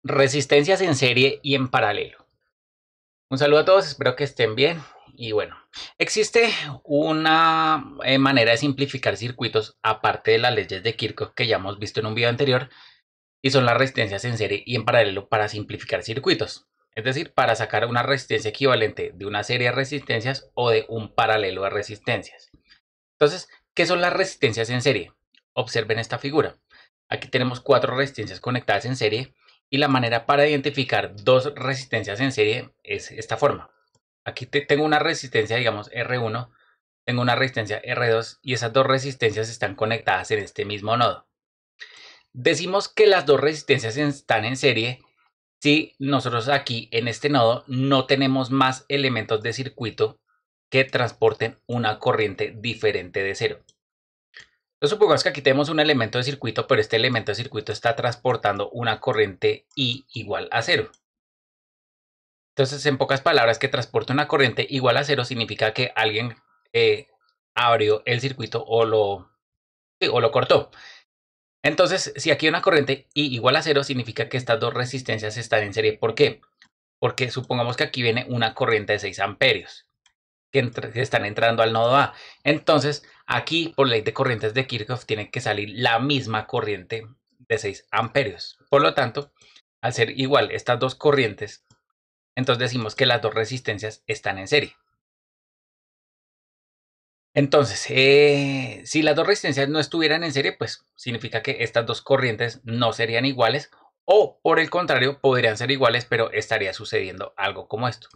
Resistencias en serie y en paralelo. Un saludo a todos, espero que estén bien. Y bueno, existe una manera de simplificar circuitos aparte de las leyes de Kirchhoff que ya hemos visto en un video anterior, y son las resistencias en serie y en paralelo para simplificar circuitos. Es decir, para sacar una resistencia equivalente de una serie de resistencias o de un paralelo de resistencias. Entonces, ¿qué son las resistencias en serie? Observen esta figura. Aquí tenemos 4 resistencias conectadas en serie y la manera para identificar 2 resistencias en serie es esta forma. Aquí tengo una resistencia, digamos R1, tengo una resistencia R2 y esas 2 resistencias están conectadas en este mismo nodo. Decimos que las 2 resistencias están en serie si nosotros aquí en este nodo no tenemos más elementos de circuito que transporten una corriente diferente de cero. Entonces supongamos que aquí tenemos un elemento de circuito, pero este elemento de circuito está transportando una corriente I igual a cero. Entonces, en pocas palabras, que transporte una corriente igual a cero significa que alguien abrió el circuito o lo cortó. Entonces, si aquí hay una corriente I igual a cero, significa que estas 2 resistencias están en serie. ¿Por qué? Porque supongamos que aquí viene una corriente de 6 amperios que están entrando al nodo A. Entonces, aquí por ley de corrientes de Kirchhoff tiene que salir la misma corriente de 6 amperios. Por lo tanto, al ser igual estas 2 corrientes, entonces decimos que las 2 resistencias están en serie. Entonces, si las 2 resistencias no estuvieran en serie, pues significa que estas 2 corrientes no serían iguales, o por el contrario, podrían ser iguales, pero estaría sucediendo algo como esto.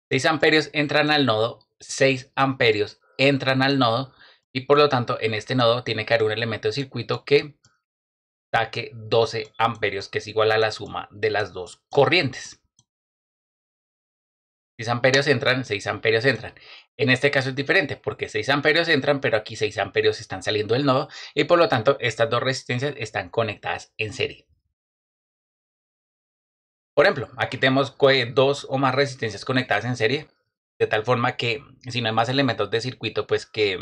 6 amperios entran al nodo, 6 amperios entran al nodo, y por lo tanto en este nodo tiene que haber un elemento de circuito que saque 12 amperios, que es igual a la suma de las 2 corrientes. 6 amperios entran, 6 amperios entran. En este caso es diferente porque 6 amperios entran, pero aquí 6 amperios están saliendo del nodo y por lo tanto estas 2 resistencias están conectadas en serie. Por ejemplo, aquí tenemos 2 o más resistencias conectadas en serie, de tal forma que si no hay más elementos de circuito, pues que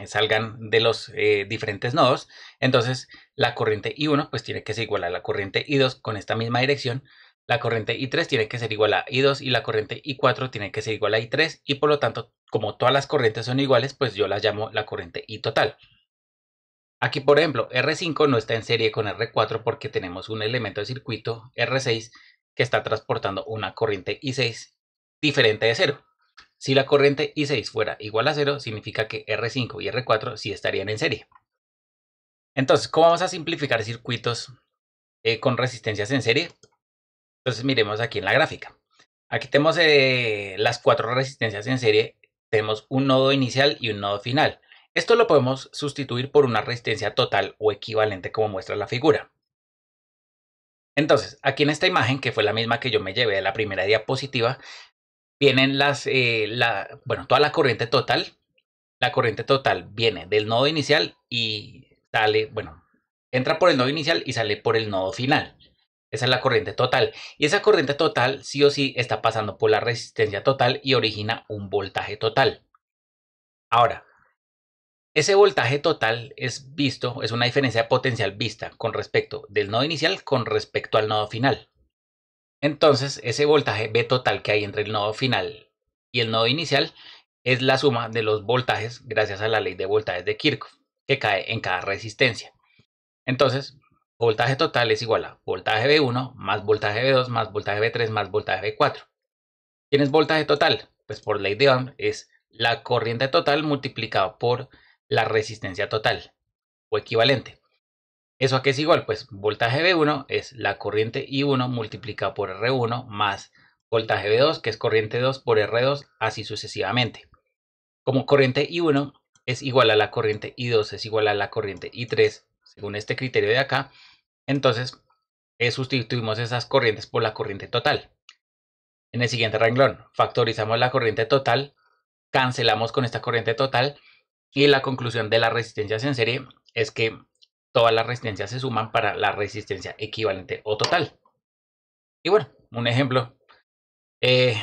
salgan de los diferentes nodos, entonces la corriente I1 pues tiene que ser igual a la corriente I2 con esta misma dirección, la corriente I3 tiene que ser igual a I2 y la corriente I4 tiene que ser igual a I3 y por lo tanto, como todas las corrientes son iguales, pues yo las llamo la corriente I total. Aquí, por ejemplo, R5 no está en serie con R4 porque tenemos un elemento de circuito R6 que está transportando una corriente I6 diferente de cero. Si la corriente I6 fuera igual a 0, significa que R5 y R4 sí estarían en serie. Entonces, ¿cómo vamos a simplificar circuitos con resistencias en serie? Entonces, miremos aquí en la gráfica. Aquí tenemos las 4 resistencias en serie. Tenemos un nodo inicial y un nodo final. Esto lo podemos sustituir por una resistencia total o equivalente como muestra la figura. Entonces, aquí en esta imagen, que fue la misma que yo me llevé de la primera diapositiva, vienen toda la corriente total. La corriente total viene del nodo inicial y sale, entra por el nodo inicial y sale por el nodo final. Esa es la corriente total. Y esa corriente total sí o sí está pasando por la resistencia total y origina un voltaje total. Ahora, ese voltaje total es una diferencia de potencial vista con respecto del nodo inicial con respecto al nodo final. Entonces, ese voltaje V total que hay entre el nodo final y el nodo inicial es la suma de los voltajes gracias a la ley de voltajes de Kirchhoff, que cae en cada resistencia. Entonces, voltaje total es igual a voltaje V1 más voltaje V2 más voltaje V3 más voltaje V4. ¿Quién es voltaje total? Pues por ley de Ohm es la corriente total multiplicado por la resistencia total o equivalente. ¿Eso a qué es igual? Pues voltaje V1 es la corriente I1 multiplicado por R1 más voltaje V2, que es corriente 2 por R2, así sucesivamente. Como corriente I1 es igual a la corriente I2 es igual a la corriente I3, según este criterio de acá, entonces sustituimos esas corrientes por la corriente total. En el siguiente renglón, factorizamos la corriente total, cancelamos con esta corriente total y la conclusión de las resistencias en serie es que todas las resistencias se suman para la resistencia equivalente o total. Y bueno, un ejemplo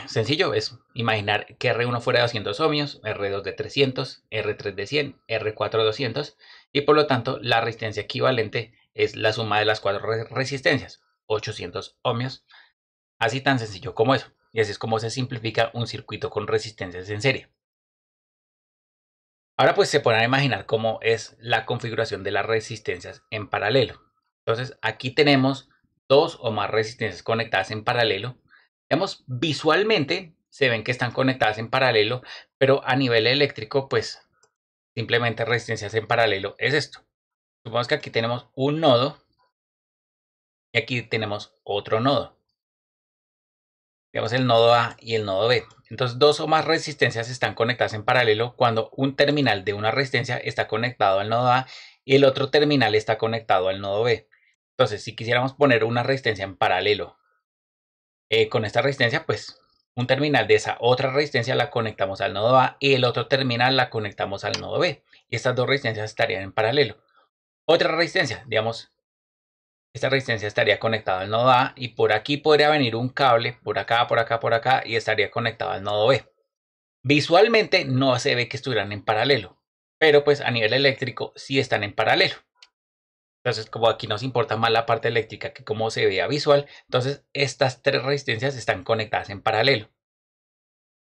sencillo es imaginar que R1 fuera de 200 ohmios, R2 de 300, R3 de 100, R4 de 200 y por lo tanto la resistencia equivalente es la suma de las 4 resistencias. 800 ohmios. Así tan sencillo como eso. Y así es como se simplifica un circuito con resistencias en serie. Ahora pues se podrán imaginar cómo es la configuración de las resistencias en paralelo. Entonces aquí tenemos dos o más resistencias conectadas en paralelo. Vemos visualmente se ven que están conectadas en paralelo, pero a nivel eléctrico pues simplemente resistencias en paralelo es esto. Supongamos que aquí tenemos un nodo y aquí tenemos otro nodo. Digamos el nodo A y el nodo B. Entonces dos o más resistencias están conectadas en paralelo cuando un terminal de una resistencia está conectado al nodo A y el otro terminal está conectado al nodo B. Entonces si quisiéramos poner una resistencia en paralelo con esta resistencia, pues un terminal de esa otra resistencia la conectamos al nodo A y el otro terminal la conectamos al nodo B. Y estas dos resistencias estarían en paralelo. Otra resistencia, digamos, esta resistencia estaría conectada al nodo A y por aquí podría venir un cable por acá, por acá, por acá y estaría conectado al nodo B. Visualmente no se ve que estuvieran en paralelo, pero pues a nivel eléctrico sí están en paralelo. Entonces, como aquí nos importa más la parte eléctrica que cómo se vea visual, entonces estas tres resistencias están conectadas en paralelo.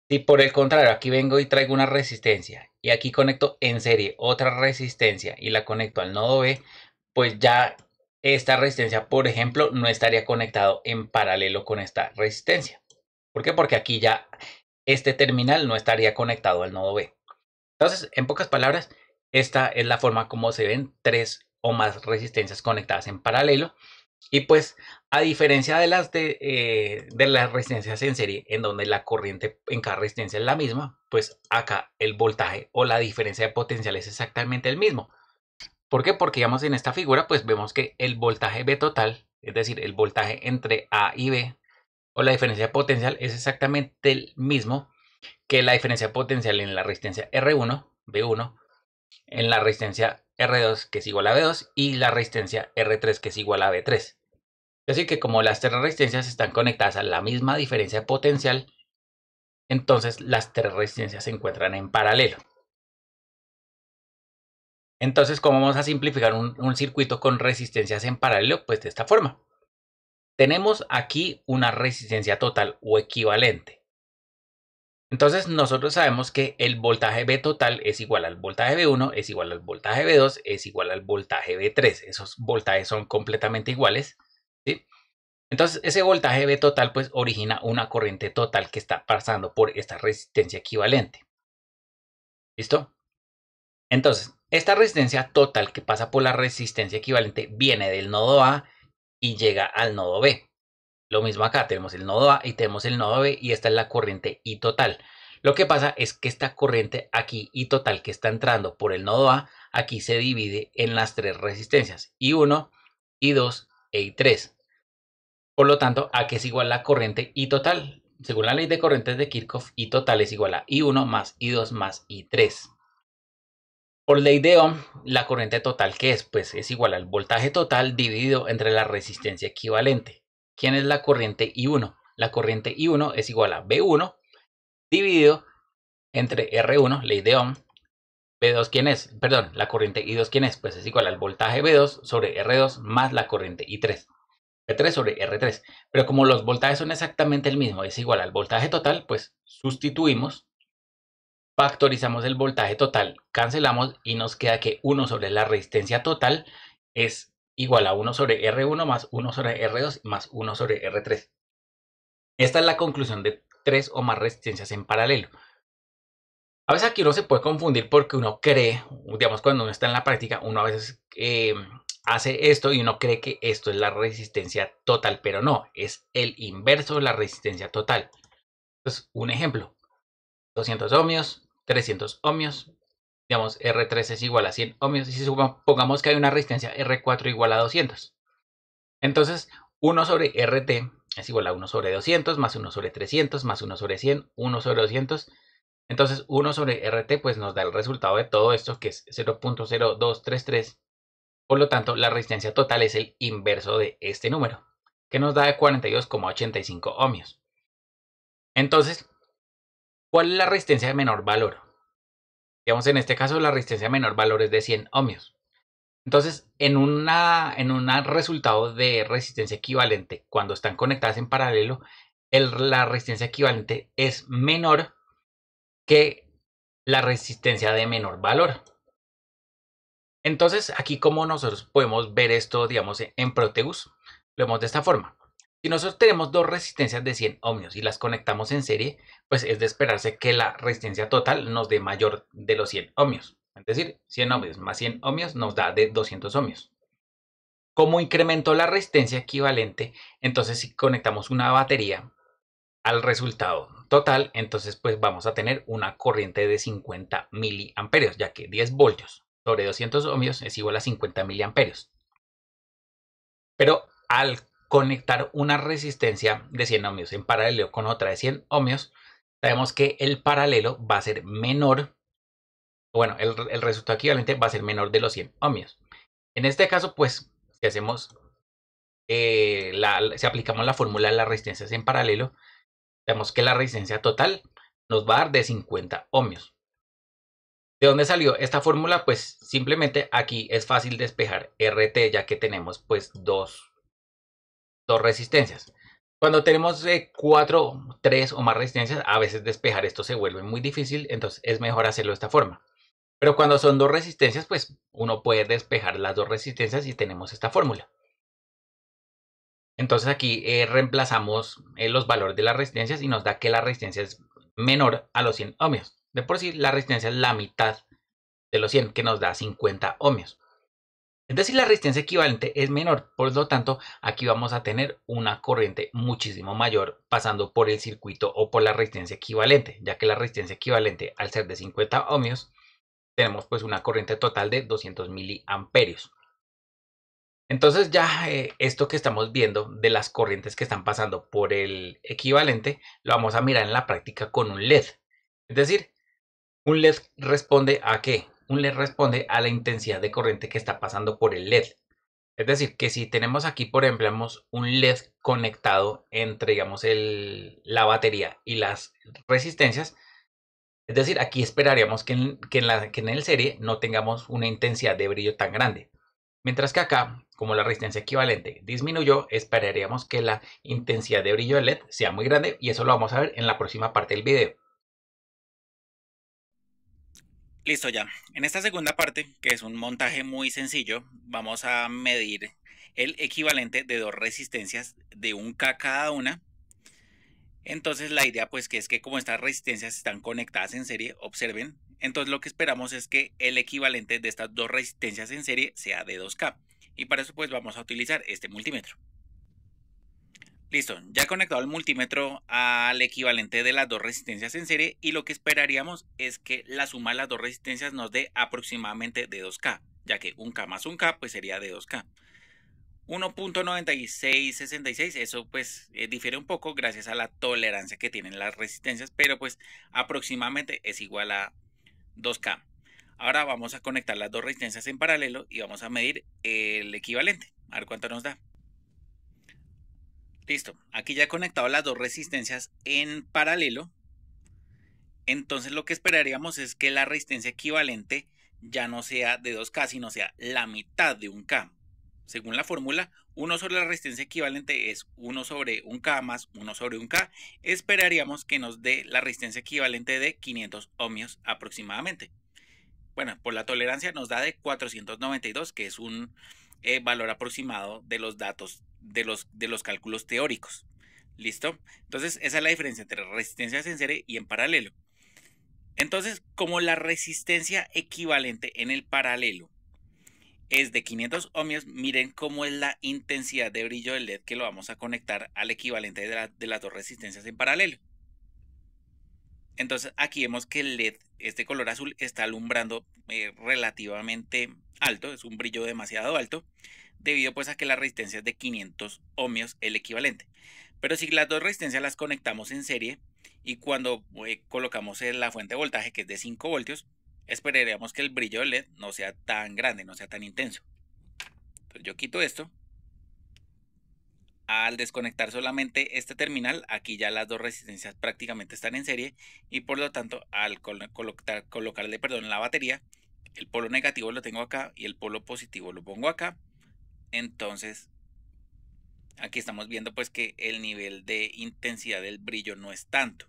Si por el contrario aquí vengo y traigo una resistencia y aquí conecto en serie otra resistencia y la conecto al nodo B, pues ya esta resistencia, por ejemplo, no estaría conectado en paralelo con esta resistencia. ¿Por qué? Porque aquí ya este terminal no estaría conectado al nodo B. Entonces, en pocas palabras, esta es la forma como se ven tres o más resistencias conectadas en paralelo. Y pues, a diferencia de las resistencias en serie, en donde la corriente en cada resistencia es la misma, pues acá el voltaje o la diferencia de potencial es exactamente el mismo. ¿Por qué? Porque digamos en esta figura, pues vemos que el voltaje V total, es decir, el voltaje entre A y B, o la diferencia de potencial es exactamente el mismo que la diferencia de potencial en la resistencia R1, B1, en la resistencia R2 que es igual a B2 y la resistencia R3 que es igual a B3. Es decir, que como las tres resistencias están conectadas a la misma diferencia de potencial, entonces las tres resistencias se encuentran en paralelo. Entonces, ¿cómo vamos a simplificar un circuito con resistencias en paralelo? Pues de esta forma. Tenemos aquí una resistencia total o equivalente. Entonces nosotros sabemos que el voltaje V total es igual al voltaje V1, es igual al voltaje V2, es igual al voltaje V3. Esos voltajes son completamente iguales, ¿sí? Entonces ese voltaje V total pues origina una corriente total que está pasando por esta resistencia equivalente. ¿Listo? Entonces, esta resistencia total que pasa por la resistencia equivalente viene del nodo A y llega al nodo B. Lo mismo acá, tenemos el nodo A y tenemos el nodo B y esta es la corriente I total. Lo que pasa es que esta corriente aquí I total que está entrando por el nodo A, aquí se divide en las tres resistencias, I1, I2 e I3. Por lo tanto, ¿a qué es igual la corriente I total? Según la ley de corrientes de Kirchhoff, I total es igual a I1 más I2 más I3. Por ley de Ohm, la corriente total, ¿qué es? Pues es igual al voltaje total dividido entre la resistencia equivalente. ¿Quién es la corriente I1? La corriente I1 es igual a V1 dividido entre R1, ley de Ohm. V2, ¿quién es? Perdón, la corriente I2, ¿quién es? Pues es igual al voltaje V2 sobre R2 más la corriente I3. V3 sobre R3. Pero como los voltajes son exactamente el mismo, es igual al voltaje total, pues sustituimos, factorizamos el voltaje total, cancelamos y nos queda que 1 sobre la resistencia total es igual a 1 sobre R1 más 1 sobre R2 más 1 sobre R3. Esta es la conclusión de tres o más resistencias en paralelo. A veces aquí uno se puede confundir porque uno cree, digamos cuando uno está en la práctica, uno a veces hace esto y uno cree que esto es la resistencia total, pero no, es el inverso de la resistencia total. Entonces, un ejemplo, 200 ohmios, 300 ohmios, digamos R3 es igual a 100 ohmios y si supongamos que hay una resistencia R4 igual a 200. Entonces 1 sobre RT es igual a 1 sobre 200 más 1 sobre 300 más 1 sobre 100, 1 sobre 200. Entonces 1 sobre RT pues nos da el resultado de todo esto que es 0.0233. Por lo tanto la resistencia total es el inverso de este número que nos da 42,85 ohmios. Entonces, ¿cuál es la resistencia de menor valor? Digamos en este caso la resistencia de menor valor es de 100 ohmios. Entonces, en un resultado de resistencia equivalente, cuando están conectadas en paralelo, la resistencia equivalente es menor que la resistencia de menor valor. Entonces, aquí como nosotros podemos ver esto, digamos, en Proteus, lo vemos de esta forma. Si nosotros tenemos dos resistencias de 100 ohmios y las conectamos en serie, pues es de esperarse que la resistencia total nos dé mayor de los 100 ohmios. Es decir, 100 ohmios más 100 ohmios nos da de 200 ohmios. Como incrementó la resistencia equivalente, entonces si conectamos una batería al resultado total, entonces pues vamos a tener una corriente de 50 miliamperios, ya que 10 voltios sobre 200 ohmios es igual a 50 miliamperios. Pero al conectar una resistencia de 100 ohmios en paralelo con otra de 100 ohmios, sabemos que el paralelo va a ser menor, bueno, el resultado equivalente va a ser menor de los 100 ohmios. En este caso, pues, si hacemos, si aplicamos la fórmula de las resistencias en paralelo, vemos que la resistencia total nos va a dar de 50 ohmios. ¿De dónde salió esta fórmula? Pues simplemente aquí es fácil despejar RT, ya que tenemos pues dos resistencias. Cuando tenemos 4, 3 o más resistencias, a veces despejar esto se vuelve muy difícil, entonces es mejor hacerlo de esta forma. Pero cuando son dos resistencias, pues uno puede despejar las dos resistencias y tenemos esta fórmula. Entonces aquí reemplazamos los valores de las resistencias y nos da que la resistencia es menor a los 100 ohmios. De por sí, la resistencia es la mitad de los 100, que nos da 50 ohmios. Es decir, la resistencia equivalente es menor, por lo tanto, aquí vamos a tener una corriente muchísimo mayor pasando por el circuito o por la resistencia equivalente, ya que la resistencia equivalente, al ser de 50 ohmios, tenemos pues una corriente total de 200 miliamperios. Entonces ya esto que estamos viendo de las corrientes que están pasando por el equivalente, lo vamos a mirar en la práctica con un LED. Es decir, un LED responde ¿a qué? Un LED responde a la intensidad de corriente que está pasando por el LED. Es decir, que si tenemos aquí, por ejemplo, un LED conectado entre, digamos, la batería y las resistencias, es decir, aquí esperaríamos que en el serie no tengamos una intensidad de brillo tan grande. Mientras que acá, como la resistencia equivalente disminuyó, esperaríamos que la intensidad de brillo del LED sea muy grande y eso lo vamos a ver en la próxima parte del video. Listo ya. En esta segunda parte, que es un montaje muy sencillo, vamos a medir el equivalente de dos resistencias de 1K cada una. Entonces la idea pues que es que como estas resistencias están conectadas en serie, observen, entonces lo que esperamos es que el equivalente de estas dos resistencias en serie sea de 2K. Y para eso pues vamos a utilizar este multímetro. Listo, ya he conectado el multímetro al equivalente de las dos resistencias en serie y lo que esperaríamos es que la suma de las dos resistencias nos dé aproximadamente de 2K, ya que 1K más 1K pues sería de 2K. 1.9666, eso pues difiere un poco gracias a la tolerancia que tienen las resistencias, pero pues aproximadamente es igual a 2K. Ahora vamos a conectar las dos resistencias en paralelo y vamos a medir el equivalente, a ver cuánto nos da. Listo, aquí ya he conectado las dos resistencias en paralelo. Entonces lo que esperaríamos es que la resistencia equivalente ya no sea de 2K, sino sea la mitad de 1K. Según la fórmula, 1 sobre la resistencia equivalente es 1 sobre 1K más 1 sobre 1K. Esperaríamos que nos dé la resistencia equivalente de 500 ohmios aproximadamente. Bueno, por la tolerancia nos da de 492, que es un valor aproximado de los datos de los cálculos teóricos. ¿Listo? Entonces, esa es la diferencia entre resistencias en serie y en paralelo. Entonces, como la resistencia equivalente en el paralelo es de 500 ohmios, miren cómo es la intensidad de brillo del LED que lo vamos a conectar al equivalente de las dos resistencias en paralelo. Entonces aquí vemos que el LED, este color azul, está alumbrando relativamente alto, es un brillo demasiado alto, debido pues a que la resistencia es de 500 ohmios el equivalente. Pero si las dos resistencias las conectamos en serie y cuando colocamos en la fuente de voltaje que es de 5 voltios, esperaríamos que el brillo del LED no sea tan grande, no sea tan intenso. Entonces yo quito esto. Al desconectar solamente este terminal, aquí ya las dos resistencias prácticamente están en serie y por lo tanto al colocarle la batería, el polo negativo lo tengo acá y el polo positivo lo pongo acá. Entonces, aquí estamos viendo pues que el nivel de intensidad del brillo no es tanto.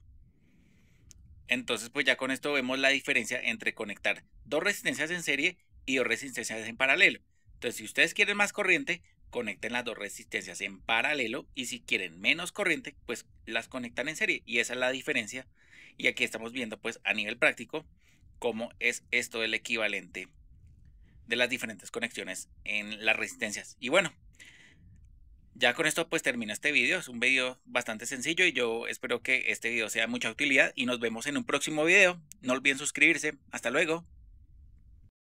Entonces, pues ya con esto vemos la diferencia entre conectar dos resistencias en serie y dos resistencias en paralelo. Entonces, si ustedes quieren más corriente, conecten las dos resistencias en paralelo, y si quieren menos corriente, pues las conectan en serie, y esa es la diferencia. Y aquí estamos viendo pues a nivel práctico cómo es esto del equivalente de las diferentes conexiones en las resistencias. Y bueno, ya con esto pues termina este video. Es un video bastante sencillo y yo espero que este video sea de mucha utilidad y nos vemos en un próximo video. No olviden suscribirse. Hasta luego.